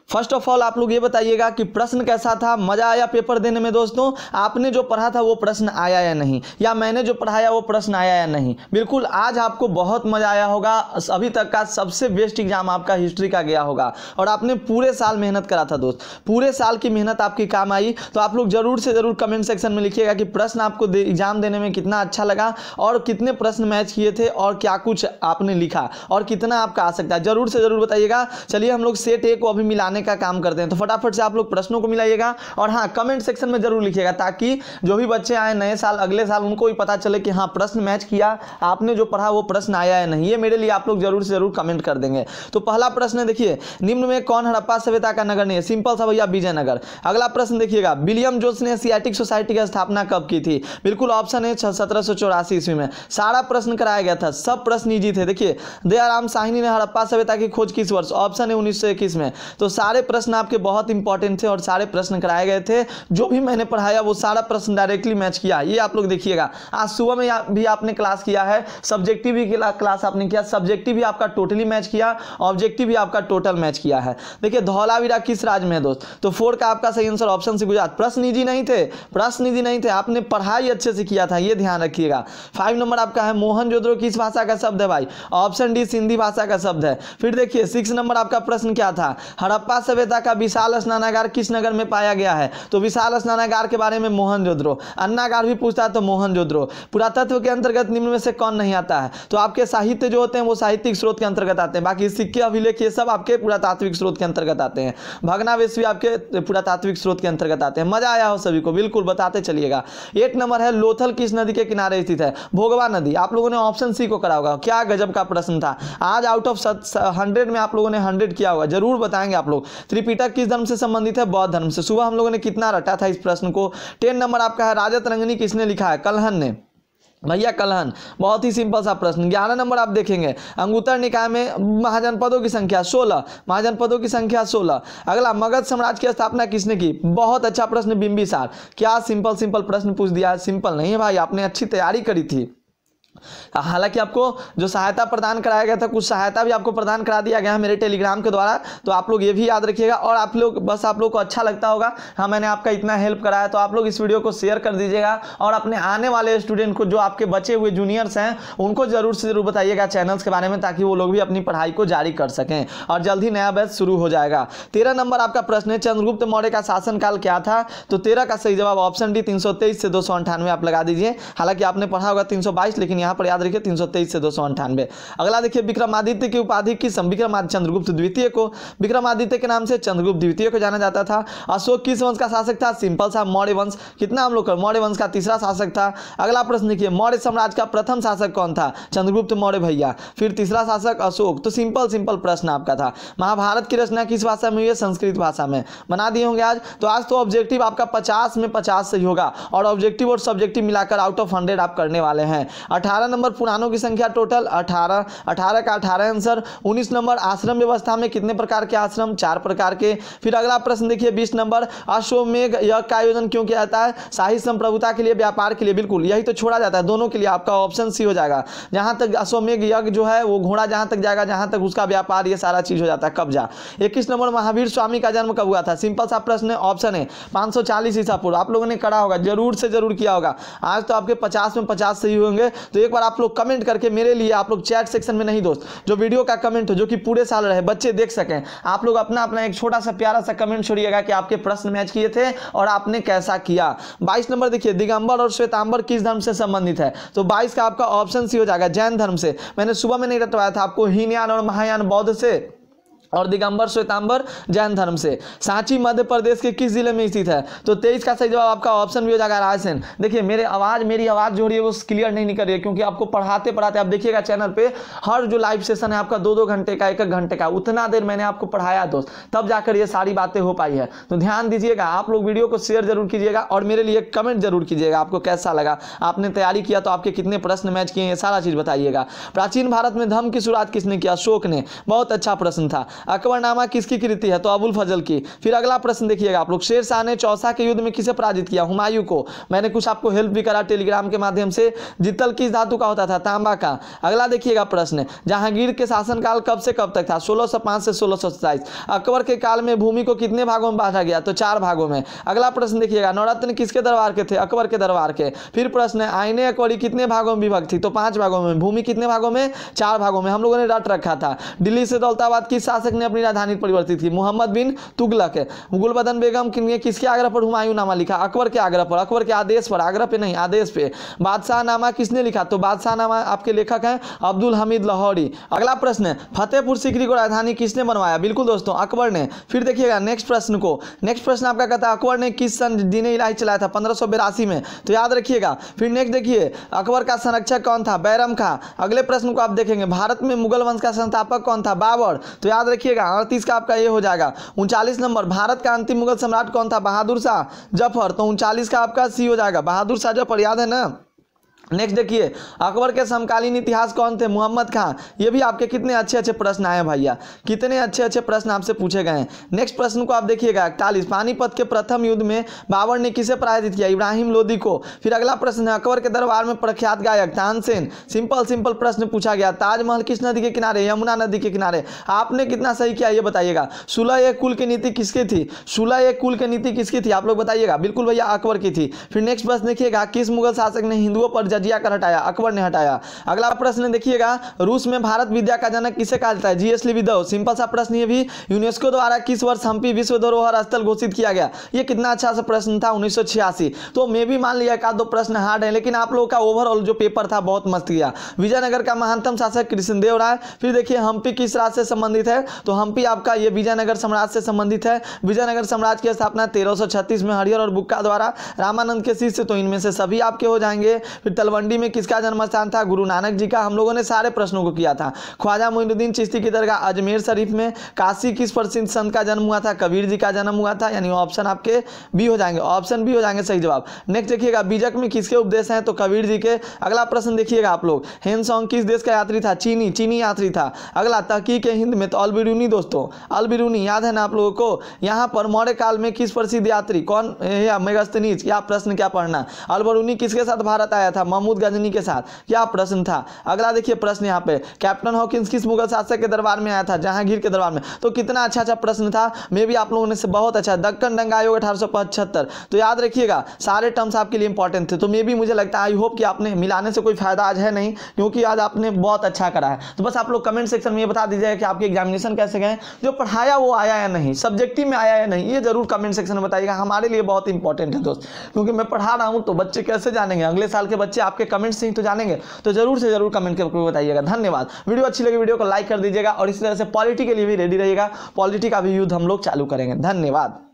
First of all आप लोग ये बताइएगा कि प्रश्न कैसा था, मजा आया पेपर देने में दोस्तों? आपने जो पढ़ा था वो प्रश्न आया या नहीं, या मैंने जो पढ़ाया वो प्रश्न आया या नहीं? बिल्कुल आज आपको बहुत मजा आया होगा। अभी तक का सबसे बेस्ट एग्जाम आपका हिस्ट्री का गया होगा और आपने पूरे साल मेहनत करा था दोस्त, पूरे साल की मेहनत आपकी काम आई। तो आप लोग जरूर से जरूर कमेंट सेक्शन में लिखिएगा कि प्रश्न आपको एग्जाम देने में कितना अच्छा लगा और कितने प्रश्न मैच किए थे और क्या कुछ आपने लिखा और कितना आपका आ सकता है, जरूर से जरूर बताइएगा। चलिए हम लोग सेट ए को अभी मिलाने का काम करते हैं, तो फटाफट से आप लोग प्रश्नों को मिलाइएगा और हाँ कमेंट सेक्शन में जरूर लिखिएगा ताकि जो भी बच्चे आए नए साल अगले साल उनको भी पता चले कि हाँ प्रश्न मैच किया, आपने जो पढ़ा वो प्रश्न आया है नहीं। ये मेरे लिए आप लोग जरूर से जरूर कमेंट कर देंगे। तो पहला प्रश्न देखिए, निम्न में कौन हड़प्पा सभ्यता का नगर नहीं है? सिंपल सा भैया, विजयनगर। अगला प्रश्न देखिएगा, विलियम जोन्स ने एशियाटिक सोसाइटी की स्थापना कब की थी? बिल्कुल ऑप्शन है 1784 ईस्वी में। सारा प्रश्न कराया गया था, सब प्रश्न इजी थे। देखिए दयाराम साहनी ने हड़प्पा सभ्यता की खोज किस वर्ष? ऑप्शन है 1921 में। तो सारे प्रश्न आपके बहुत इंपॉर्टेंट थे और सारे प्रश्न कराए गए थे। जो भी मैंने पढ़ाया वो सारा प्रश्न डायरेक्टली मैच किया। ये आप लोग देखिएगा, आज सुबह में भी आपने क्लास किया है, सब्जेक्टिव भी क्लास आपने किया, सब्जेक्टिव भी आपका टोटली मैच किया, ऑब्जेक्टिव भी आपका टोटल मैच किया है। देखिए धौलावीरा किस राज्य में है दोस्त? तो 4 का आपका सही आंसर ऑप्शन से गुजरात। प्रश्न इजी नहीं थे, प्रश्न इजी नहीं थे, आपने पढ़ाई अच्छे से किया था, ये ध्यान रखिएगा। 5 नंबर आपका है, मोहनजोदड़ो किस भाषा का शब्द है भाई? ऑप्शन डी सिंधी भाषा का शब्द है। फिर देखिए 6 नंबर आपका प्रश्न क्या था? हड़प्पा सभ्यता का विशाल स्नानागार किस नगर में पाया गया है? तो विशाल स्नानागार के बारे में मोहनजोदड़ो। अन्नागार भी पूछता है तो मोहनजोदड़ो। पुरातत्व के अंतर्गत निम्न में से कौन नहीं आता है? तो आपके साहित्य जो होते हैं वो साहित्यिक स्रोत के अंतर्गत आते हैं, बाकी सिक्के अभिलेख ये सब आपके पुरातात्विक स्रोत के अंतर्गत आते हैं। भग्नावशेष भी आपके पुरातात्विक स्रोत के अंतर्गत आते हैं। मजा आया हो सभी को? बिल्कुल बताते चलिएगा। 8 नंबर है, लोथल किस नदी के किनारे स्थित है? भोगवा नदी। आप लोगों ने ऑप्शन सी को करा होगा। क्या गजब का प्रश्न था, आज आउट ऑफ 100 में आप लोगों ने 100 किया होगा, जरूर बताएंगे आप लोग। त्रिपिटक किस धर्म से संबंधित है? बौद्ध धर्म से। सुबह हम लोगों ने कितना रटा था इस प्रश्न को। 10 नंबर आपका है, राजा तरंगिणी किसने लिखा है? कल्हण ने भैया, कल्हण। बहुत ही सिंपल सा प्रश्न। 11 नंबर आप देखेंगे, अंगुत्तर निकाय में महाजनपदों की संख्या 16, महाजनपदों की संख्या 16। अगला, मगध साम्राज्य की स्थापना किसने की? बहुत अच्छा प्रश्न, बिंबिसार। क्या सिंपल सिंपल प्रश्न पूछ दिया है? सिंपल नहीं है भाई, आपने अच्छी तैयारी करी थी। हालांकि आपको जो सहायता प्रदान कराया गया था, कुछ सहायता भी आपको प्रदान करा दिया गया है मेरे टेलीग्राम के द्वारा, तो आप लोग ये भी याद रखिएगा। और आप लोग बस आप लोग को अच्छा लगता होगा, हाँ मैंने आपका इतना हेल्प कराया, तो आप लोग इस वीडियो को शेयर कर दीजिएगा और अपने आने वाले स्टूडेंट को, जो आपके बचे हुए जूनियर्स हैं, उनको जरूर से जरूर बताइएगा चैनल्स के बारे में, ताकि वो लोग भी अपनी पढ़ाई को जारी कर सकें और जल्द ही नया बैच शुरू हो जाएगा। 13 नंबर आपका प्रश्न है, चंद्रगुप्त मौर्य का शासनकाल क्या था? तो 13 का सही जवाब ऑप्शन डी 323 से 298 आप लगा दीजिए। हालांकि आपने पढ़ा होगा 322, लेकिन यहाँ पर याद रखिए 323 से 298। अगला देखिए, विक्रमादित्य की उपाधि किस? विक्रमादित्य चंद्रगुप्त द्वितीय को, विक्रमादित्य के नाम से चंद्रगुप्त द्वितीय को जाना जाता था। अशोक किस वंश का शासक था? सिंपल सा, मौर्य वंश। कितना हम लोग? मौर्य वंश का तीसरा शासक था। अगला प्रश्न देखिए, मौर्य साम्राज्य का प्रथम शासक कौन था? चंद्रगुप्त मौर्य भैया। फिर तीसरा शासक अशोक। तो सिंपल सिंपल प्रश्न आपका था। महाभारत की रचना किस भाषा में हुई है? संस्कृत भाषा में। बना दिए होंगे आज। तो आज तो ऑब्जेक्टिव आपका 50 में 50 सही होगा और ऑब्जेक्टिव और सब्जेक्टिव मिलाकर आउट ऑफ 100 आप करने वाले हैं। 18 नंबर, पुराणों की संख्या टोटल 18, 18 का 18 आंसर। 19 नंबर, आश्रम व्यवस्था में कितने प्रकार के आश्रम? 4 प्रकार के। फिर अगला प्रश्न देखिए 20 नंबर, अश्वमेध यज्ञ का आयोजन क्यों किया जाता है? शाही संप्रभुता के लिए, व्यापार के लिए? बिल्कुल यही तो छोड़ा जाता है, दोनों के लिए। आपका ऑप्शन सी हो जाएगा। जहां तक अश्वमेध यज्ञ जो है वो घोड़ा जहां तक जाएगा, जहां तक उसका व्यापार, ये सारा चीज हो जाता है, कब्जा। 21 नंबर, महावीर स्वामी का जन्म कब हुआ था? सिंपल सा प्रश्न है, ऑप्शन है 540 ईसा पूर्व। आप लोगों ने करा होगा, जरूर से जरूर किया होगा। आज तो आपके 50 में 50 सही होंगे। तो एक बार आप लोग कमेंट करके मेरे लिए, आप लोग चैट सेक्शन में नहीं दोस्त, जो वीडियो का कमेंट हो, जो कि पूरे साल रहे, बच्चे देख सकें, आप लोग अपना अपना एक छोटा सा प्यारा सा कमेंट छोड़िएगा कि आपके प्रश्न मैच किए थे और आपने कैसा किया। 22 नंबर देखिए, दिगंबर और श्वेतांबर किस धर्म से संबंधित है? तो 22 का आपका ऑप्शन सी हो जाएगा, जैन धर्म से। मैंने सुबह में नहीं रटवाया था आपको, हीनयान और महायान बौद्ध से और दिगंबर श्वेतांबर जैन धर्म से। सांची मध्य प्रदेश के किस जिले में स्थित है? तो 23 का सही जवाब आपका ऑप्शन भी हो जाएगा, रायसेन। देखिए मेरी आवाज़ जो हो रही है वो क्लियर नहीं निकल रही है, क्योंकि आपको पढ़ाते पढ़ाते आप देखिएगा चैनल पे हर जो लाइव सेशन है आपका 2-2 घंटे का, 1-1 घंटे का, उतना देर मैंने आपको पढ़ाया दोस्त, तब जाकर ये सारी बातें हो पाई है। तो ध्यान दीजिएगा, आप लोग वीडियो को शेयर जरूर कीजिएगा और मेरे लिए कमेंट जरूर कीजिएगा, आपको कैसा लगा, आपने तैयारी किया तो आपके कितने प्रश्न मैच किए, ये सारा चीज़ बताइएगा। प्राचीन भारत में धर्म की शुरुआत किसने किया? अशोक ने। बहुत अच्छा प्रश्न था। अकबरनामा किसकी कृति है? तो अबुल फजल की। फिर अगला प्रश्न देखिएगा आप लोग, शेर शाह ने चौसा के युद्ध में किसे पराजित किया? हुमायूं को। मैंने कुछ आपको हेल्प भी करा टेलीग्राम के माध्यम से। जितल किस धातु का होता था? तांबा का। अगला देखिएगा प्रश्न, जहांगीर के शासनकाल कब से कब तक था? 1605 से 1627। अकबर के काल में भूमि को कितने भागों में बांटा गया? तो 4 भागों में। अगला प्रश्न देखिएगा, नवरत्न किसके दरबार के थे? अकबर के दरबार के। फिर प्रश्न है, आईने अकबरी कितने भागों में विभक्त थी? तो 5 भागों में। भूमि कितने भागों में? 4 भागों में। हम लोगों ने रट रखा था। दिल्ली से दौलताबाद किस शासक ने अपनी राजधानी परिवर्तित की? मोहम्मद बिन तुगलक। गुलबदन बेगम ने किसके आग्रह पर हुमायूंनामा लिखा? अकबर के आग्रह पर, अकबर के आदेश पर, आग्रह पे नहीं आदेश पे। बादशाहनामा किसने लिखा? तो बादशाहनामा आपके लेखक हैं अब्दुल हमीद लाहौरी। अगला प्रश्न है, फतेहपुर सीकरी को राजधानी किसने बनवाया? बिल्कुल दोस्तों, अकबर ने। फिर देखिएगा नेक्स्ट प्रश्न को, नेक्स्ट प्रश्न आपका कहता है अकबर ने किस सन दीन-ए इलाही चलाया था? 1582 में। तो याद रखिएगा। फिर नेक्स्ट देखिए, अकबर का संरक्षक कौन था? बैरम खां। अगले प्रश्न को आप देखेंगे, भारत में मुगल वंश का संस्थापक कौन था? बाबर। तो याद रखिएगा 38 का आपका ये हो जाएगा। 39 नंबर, भारत का अंतिम मुगल सम्राट कौन था? बहादुर शाह जफर। तो 39 का आपका सी हो जाएगा, बहादुर शाह जफर। याद है ना। नेक्स्ट देखिए, अकबर के समकालीन इतिहास कौन थे? मुहम्मद खां। ये भी आपके कितने अच्छे अच्छे प्रश्न आए भैया, कितने अच्छे अच्छे प्रश्न आपसे पूछे गए हैं। नेक्स्ट प्रश्न को आप देखिएगा 41, पानीपत के प्रथम युद्ध में बाबर ने किसे पराजित किया? इब्राहिम लोदी को। फिर अगला प्रश्न है, अकबर के दरबार में प्रख्यात गायक तानसेन। सिंपल प्रश्न पूछा गया, ताजमहल किस नदी के किनारे? यमुना नदी के किनारे। आपने कितना सही किया ये बताइएगा। सुलह-ए-कुल की नीति किसकी थी? सुलह-ए-कुल की नीति किसकी थी? आप लोग बताइएगा। बिल्कुल भैया, अकबर की थी। फिर नेक्स्ट प्रश्न देखिएगा, किस मुगल शासक ने हिंदुओं पर जजिया कर हटाया? अकबर ने हटाया। अगला प्रश्न देखिएगा, रूस में भारत विद्या का जनक किसे कहा जाता है? जीएस लिविदव। सिंपल सा प्रश्न ये भी। यूनेस्को द्वारा किस वर्ष हम्पी विश्व धरोहर स्थल घोषित किया गया? ये कितना अच्छा सा प्रश्न था, 1986। तो मैं भी मान लिया एक दो प्रश्न हार्ड है, लेकिन आप लोगों का ओवरऑल जो पेपर था बहुत मस्त गया। विजयनगर का महानतम शासक कृष्णदेव राय। फिर देखिए हम्पी किस राज्य से संबंधित है? तो हम्पी आपका ये विजयनगर साम्राज्य से संबंधित है। विजयनगर साम्राज्य की स्थापना 1336 में हरिहर और बुक्का द्वारा, रामानंद के शिष्य। तो इनमें से सभी आपके हो जाएंगे। फिर तलवंडी में किसका जन्म स्थान था? गुरु नानक जी का। हम लोगों ने सारे प्रश्नों को किया था। ख्वाजा मोइनुद्दीन चिश्ती की दरगाह अजमेर शरीफ में। काशी किस प्रसिद्ध संत का जन्म हुआ था? कबीर जी का जन्म हुआ था। यानी ऑप्शन आपके बी हो जाएंगे, ऑप्शन बी हो जाएंगे सही जवाब। नेक्स्ट देखिएगा, बीजक में किसके उपदेश हैं? तो कबीर जी के। अगला प्रश्न देखिएगा आप लोग, हेनसोंग किस देश का यात्री था? चीनी यात्री था। अगला, तहकीक हिंद में तो अल-बिरूनी दोस्तों, अल-बिरूनी याद है ना आप लोगों को। यहाँ पर मौर्य काल में किस प्रसिद्ध यात्री कौन? मेगस्थनीज। क्या प्रश्न क्या पढ़ना? अल-बिरूनी किसके साथ भारत आया था? महमूद गजनी के साथ। क्या प्रश्न था? अगला देखिए प्रश्न यहाँ पे, कैप्टन हॉकिंस किस मुगल शासक के दरबार में आया था? जहांगीर के दरबार में। तो कितना अच्छा अच्छा प्रश्न था, मे भी आप लोगों ने से बहुत अच्छा। दक्कन दंगा आयोग 1875। तो याद रखिएगा सारे टर्म्स आपके लिए इंपॉर्टेंट थे। तो मे भी मुझे लगता है, आई होप कि आपने मिलाने से कोई फायदा आज है नहीं, क्योंकि आज आपने बहुत अच्छा करा है। तो बस आप लोग कमेंट सेक्शन में ये बता दीजिएगा कि आपके एग्जामिनेशन कैसे गए, जो पढ़ाया वो आया या नहीं, सब्जेक्टिव में आया या नहीं, ये जरूर कमेंट सेक्शन में बताइएगा। हमारे लिए बहुत इंपॉर्टेंट है दोस्त, क्योंकि मैं पढ़ा रहा हूँ तो बच्चे कैसे जानेंगे? अगले साल के बच्चे आपके कमेंट से ही तो जानेंगे। तो जरूर से जरूर कमेंट करके बताइएगा। धन्यवाद। वीडियो अच्छी लगी वीडियो को लाइक कर दीजिएगा, और इसी तरह से पॉलिटी के लिए भी रेडी रहिएगा। पॉलिटी का भी युद्ध हम लोग चालू करेंगे। धन्यवाद।